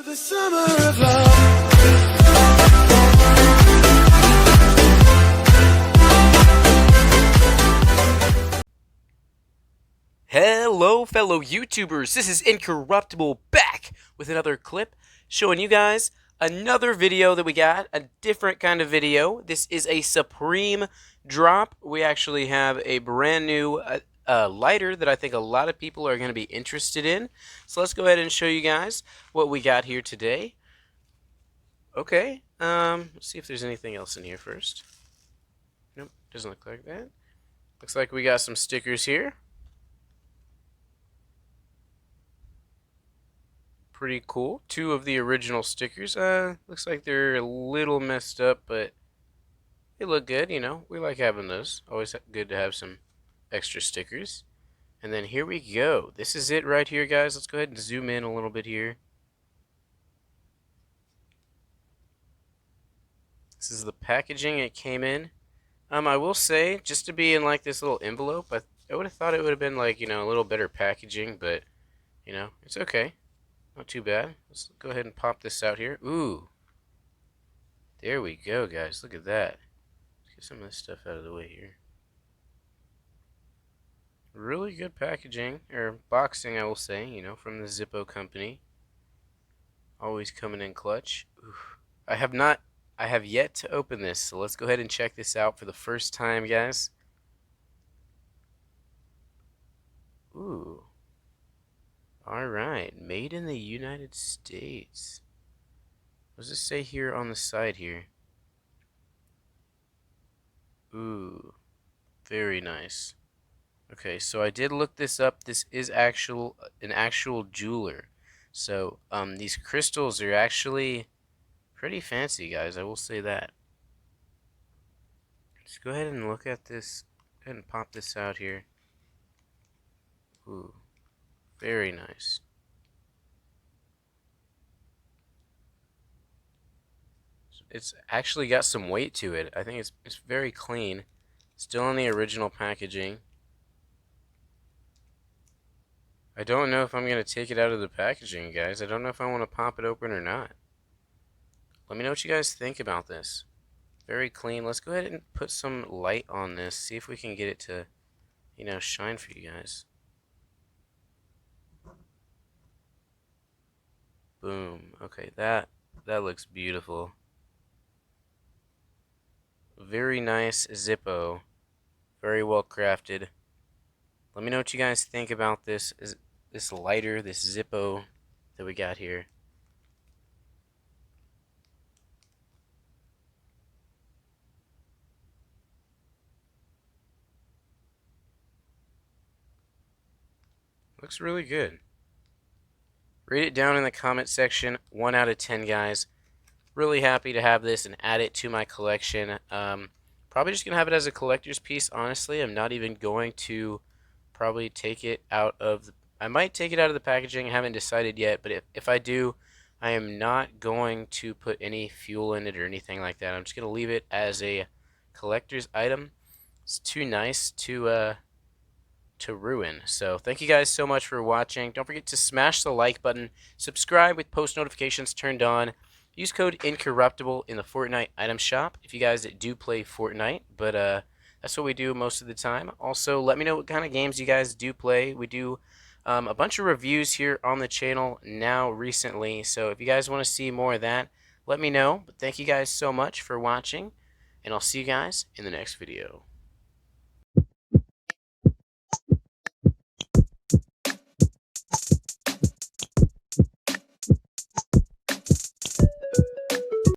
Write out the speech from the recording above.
The summer of love. Hello fellow YouTubers, this is Incorruptible back with another clip showing you guys another video that we got, a different kind of video. This is a Supreme drop. We actually have a brand new lighter that I think a lot of people are going to be interested in. So let's go ahead and show you guys what we got here today. Okay, let's see if there's anything else in here first. Nope, doesn't look like that. Looks like we got some stickers here. Pretty cool. Two of the original stickers. Looks like they're a little messed up, but they look good, you know. We like having those. Always good to have some extra stickers. And then here we go. This is it right here, guys. Let's go ahead and zoom in a little bit here. This is the packaging it came in. I will say, just to be in like this little envelope, I would have thought it would have been like, you know, a little better packaging, but, you know, it's okay. Not too bad. Let's go ahead and pop this out here. Ooh. There we go, guys. Look at that. Let's get some of this stuff out of the way here. Really good packaging, or boxing, I will say, you know, from the Zippo company. Always coming in clutch. Oof. I have yet to open this, so let's go ahead and check this out for the first time, guys. Ooh. Alright, made in the United States. What does it say here on the side here? Ooh, very nice. Okay, so I did look this up. This is an actual jeweler. So, these crystals are actually pretty fancy, guys. I will say that. Let's go ahead and look at this. Go ahead and pop this out here. Ooh, very nice. It's actually got some weight to it. I think it's very clean. Still in the original packaging. I don't know if I'm going to take it out of the packaging, guys. I don't know if I want to pop it open or not. Let me know what you guys think about this. Very clean. Let's go ahead and put some light on this. See if we can get it to, you know, shine for you guys. Boom. Okay, that looks beautiful. Very nice Zippo. Very well crafted. Let me know what you guys think about this lighter, this Zippo that we got here. Looks really good. Rate it down in the comment section. 1 out of 10, guys. Really happy to have this and add it to my collection. Probably just going to have it as a collector's piece, honestly. I'm not even going to probably take it out of the... I might take it out of the packaging. I haven't decided yet, but if I do, I am not going to put any fuel in it or anything like that. I'm just going to leave it as a collector's item. It's too nice to ruin. So thank you guys so much for watching. Don't forget to smash the like button, subscribe with post notifications turned on, use code Incorruptible in the Fortnite item shop if you guys do play Fortnite, but that's what we do most of the time. Also, let me know what kind of games you guys do play. We do a bunch of reviews here on the channel now recently, so if you guys want to see more of that, let me know. But thank you guys so much for watching, and I'll see you guys in the next video.